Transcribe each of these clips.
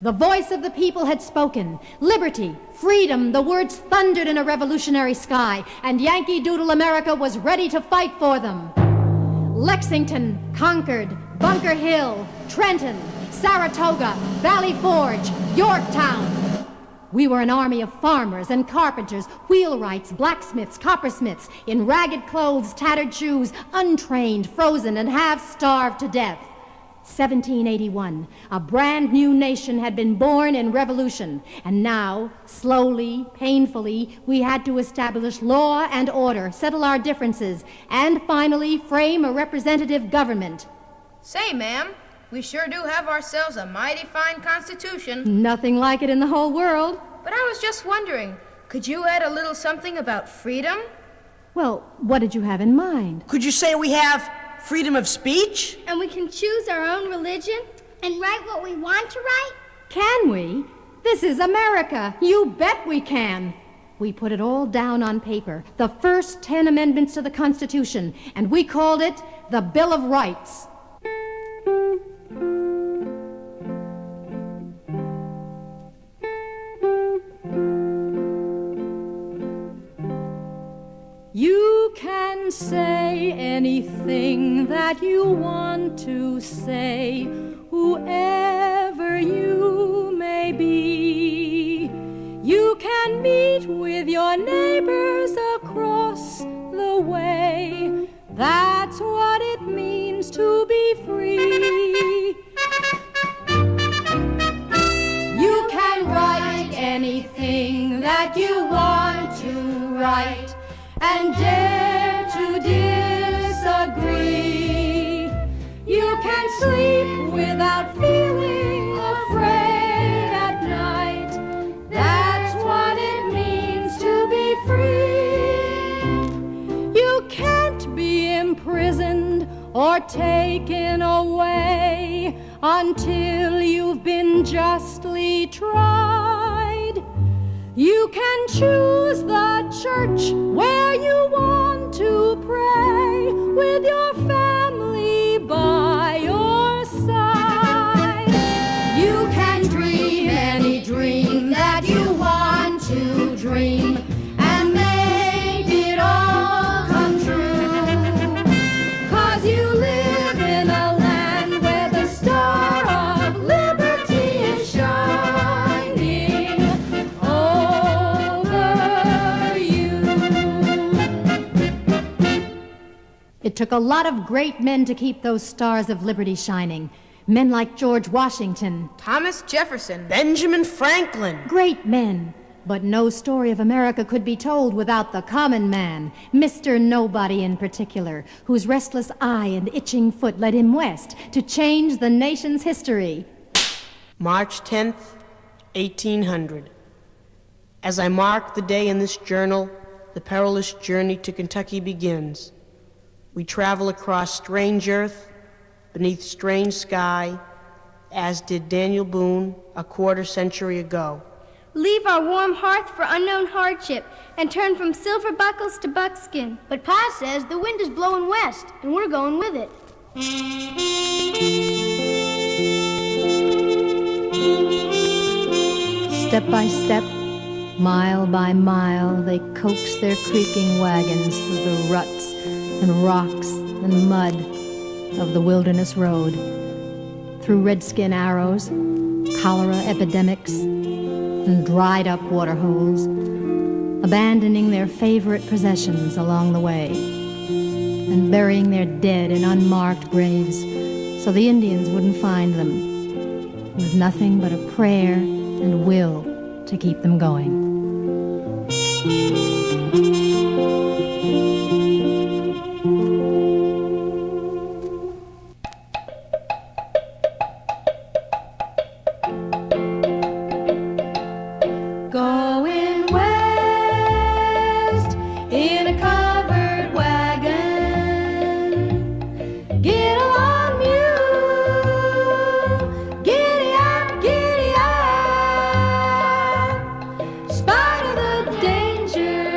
The voice of the people had spoken. Liberty, freedom, the words thundered in a revolutionary sky, and Yankee Doodle America was ready to fight for them. Lexington, Concord, Bunker Hill, Trenton, Saratoga, Valley Forge, Yorktown. We were an army of farmers and carpenters, wheelwrights, blacksmiths, coppersmiths, in ragged clothes, tattered shoes, untrained, frozen, and half-starved to death. 1781, a brand new nation had been born in revolution, and now, slowly, painfully, we had to establish law and order, settle our differences, and finally frame a representative government. Say, ma'am, we sure do have ourselves a mighty fine constitution. Nothing like it in the whole world. But I was just wondering, could you add a little something about freedom? Well, what did you have in mind? Could you say we have freedom of speech? And we can choose our own religion and write what we want to write? Can we? This is America. You bet we can. We put it all down on paper, the first 10 amendments to the Constitution, and we called it the Bill of Rights. You can say anything that you want to say, whoever you may be. You can meet with your neighbors across the way. That's what it means to be free. You can write anything that you want to write, and dare to disagree. You can sleep without feeling afraid at night. That's what it means to be free. You can't be imprisoned or taken away until you've been justly tried. You can choose the church where you want to pray, with your family by your side. You can dream any dream that you want to dream, and make it all come true. 'Cause you live in a land where the star of liberty is shining over you. It took a lot of great men to keep those stars of liberty shining. Men like George Washington. Thomas Jefferson. Benjamin Franklin. Great men. But no story of America could be told without the common man, Mr. Nobody in particular, whose restless eye and itching foot led him west to change the nation's history. March 10th, 1800. As I mark the day in this journal, the perilous journey to Kentucky begins. We travel across strange earth, beneath strange sky, as did Daniel Boone a quarter century ago. Leave our warm hearth for unknown hardship and turn from silver buckles to buckskin. But Pa says the wind is blowing west, and we're going with it. Step by step, mile by mile, they coax their creaking wagons through the ruts and rocks and mud of the wilderness road, through redskin arrows, cholera epidemics, and dried-up water holes, abandoning their favorite possessions along the way, and burying their dead in unmarked graves so the Indians wouldn't find them, with nothing but a prayer and will to keep them going. Going west in a covered wagon. Get along, mule. Giddy up, giddy up. Spite of the danger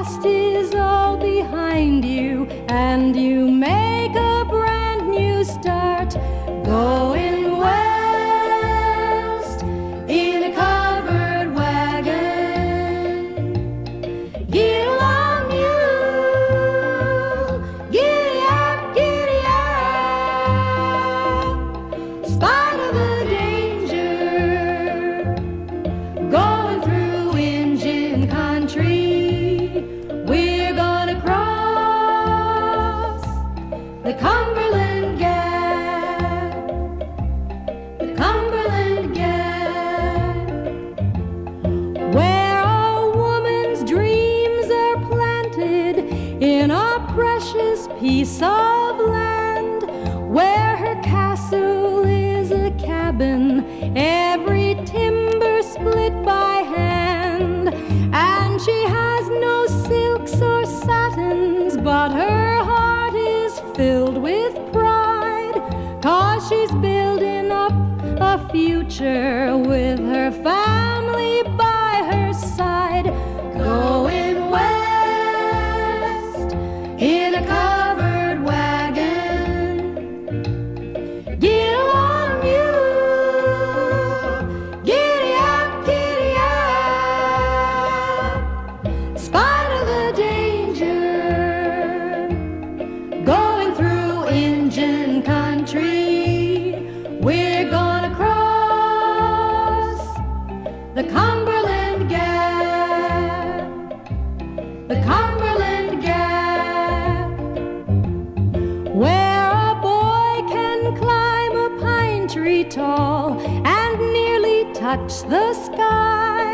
past is all behind you, and you make a brand new start. Going west in a covered wagon. Get along, you. Giddy up, giddy up. Spite of the danger, going through engine country. We're gonna cross the Cumberland Gap. The Cumberland Gap. Where a woman's dreams are planted in a precious piece of land. Where her castle is a cabin, every timber split by hand. And she has no silks or satins, but her heart is filled with pride, 'cause she's building up a future with her family by her side. Going west in a covered wagon. Get along, you. Giddy up, giddy up. Spite of the danger, going through engine country. We're gonna cross the Cumberland Gap. The Cumberland Gap. Where a boy can climb a pine tree tall and nearly touch the sky.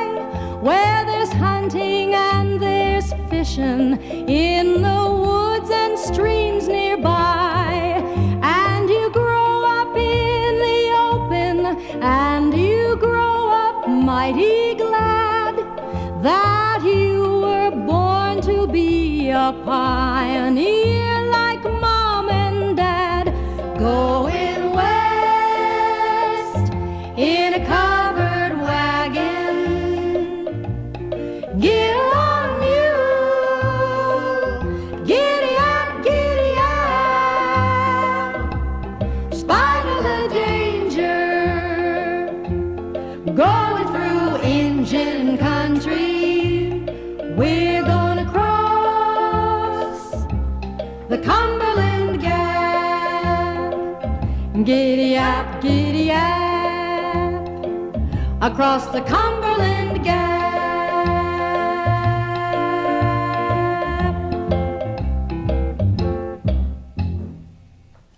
Where there's hunting and there's fishing in the woods and streams nearby. And you grow up in the open, and you grow up mighty glad that you were born to be a pioneer like Mom and Dad. Going west in a covered wagon. Get along, mule. Giddy up, giddy up. Spite of the danger, going through engine country. We're gonna cross the Cumberland Gap. Giddy up, giddy up. Across the Cumberland Gap.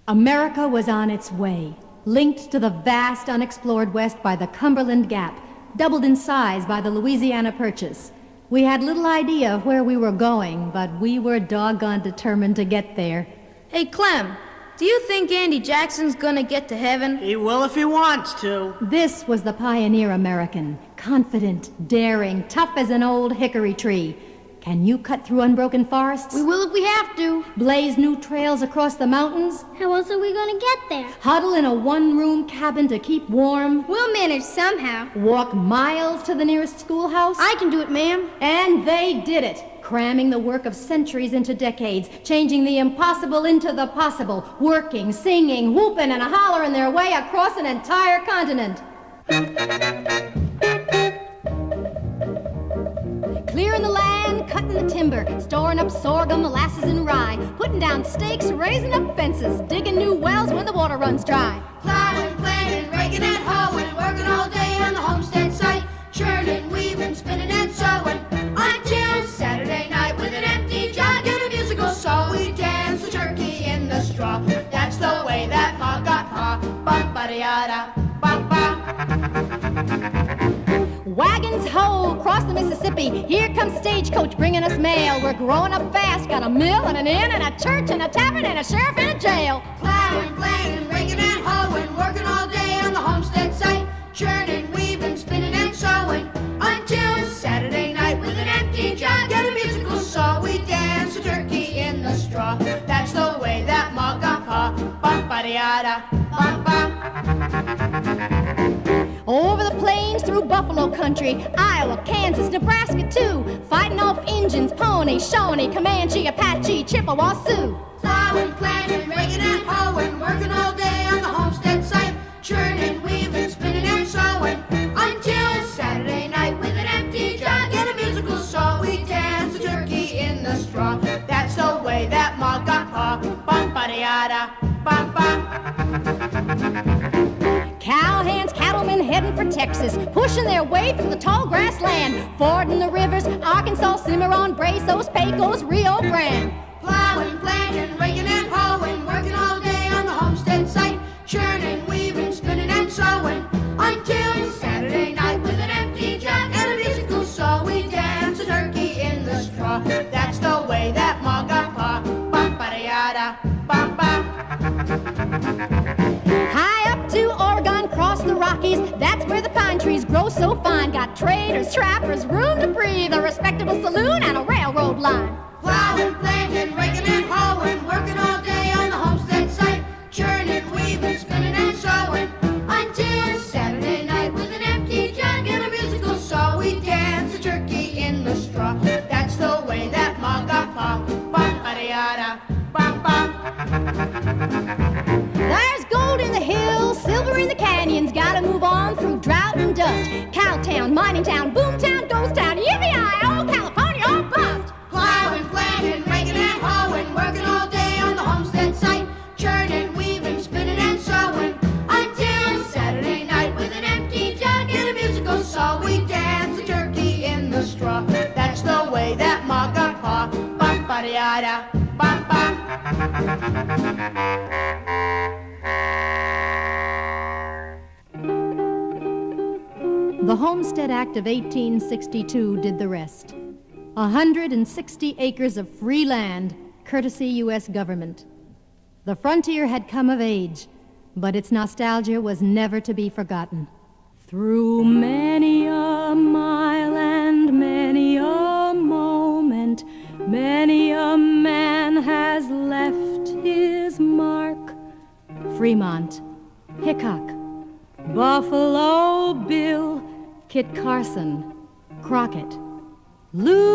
America was on its way, linked to the vast unexplored West by the Cumberland Gap, doubled in size by the Louisiana Purchase. We had little idea of where we were going, but we were doggone determined to get there. Hey, Clem, do you think Andy Jackson's gonna get to heaven? He will if he wants to. This was the pioneer American, confident, daring, tough as an old hickory tree. Can you cut through unbroken forests? We will if we have to. Blaze new trails across the mountains? How else are we gonna get there? Huddle in a one-room cabin to keep warm? We'll manage somehow. Walk miles to the nearest schoolhouse? I can do it, ma'am. And they did it, cramming the work of centuries into decades, changing the impossible into the possible, working, singing, whooping, and hollering their way across an entire continent. Clearing the land, cutting the timber, storing up sorghum, molasses, and rye, putting down stakes, raising up fences, digging new wells when the water runs dry. Plowing, planting, raking, and hoeing, working all day on the homestead site, churning, weaving, spinning, and sewing, until Saturday night with an empty jug and a musical saw. We dance the turkey in the straw. That's the way that Ma got Pa. Ba-ba-da-da, ba-ba. Wagons ho, across the Mississippi. Here comes stagecoach bringing us mail. We're growing up fast, got a mill and an inn and a church and a tavern and a sheriff and a jail. Plowing, planting, raking, and hoeing, working all day on the homestead site, churning, weaving, spinning, and sewing, until Saturday night with an empty jug and a musical saw. We dance a turkey in the straw. That's the way that Ma got Pa. Ba-ba-da-da, ba-ba. Over the plains through Buffalo country, Iowa, Kansas, Nebraska too, fighting off Injuns Injuns, Pony, Shawnee, Comanche, Apache, Chippewa, Sioux. Plowing, planting, raking and hoeing, working all day on the homestead site, churning, weaving, spinning and sewing, until Saturday night with an empty jug and a musical saw. We dance a turkey in the straw. That's the way that Ma got Pa. Bum-ba-da-yada, bum-bum. Cowhands, cattlemen heading for Texas, pushing their way through the tall grassland, fording the rivers, Arkansas, Cimarron, Brazos, Pecos, Rio Grande. Plowing, planting, raking and hoeing, working all day on the homestead site, churning, weaving, spinning and sewing, until Saturday night with an empty jug and a musical saw. We dance a turkey in the straw. That's the way that Ma got Pa. Bum-ba-da-yada, bum-bum. High up to Oregon, cross the Rockies, that's where the pine trees grow so fine. Got traders, trappers, room to breathe, a respectable saloon and a railroad line. Plowing, planting, raking and hoeing, working all day on the homestead site, churning, weaving, spinning and sewing, until Saturday night with an empty jug and a musical saw. We dance a turkey in the straw. That's the way that Ma got Pa. Bum-ba-da-yada, bum-bum. There's gold in the hills, silver in the canyons, gotta move on through drought and dust. Cowtown, mining town, boomtown, ghost town, yippee-yi, old California, all bust. Plowing, planting, raking and hoeing, working all day on the homestead site, churning, weaving, spinning and sewing, until Saturday night with an empty jug and a musical saw. We dance a turkey in the straw. That's the way that Ma got Pa. Bum-ba-da-yada, bum-bum. The Homestead Act of 1862 did the rest. 160 acres of free land, courtesy U.S. government. The frontier had come of age, but its nostalgia was never to be forgotten. Through many a mile and many a moment, many a man has left his mark. Fremont, Hickok, Buffalo Bill, Kit Carson, Crockett, Lou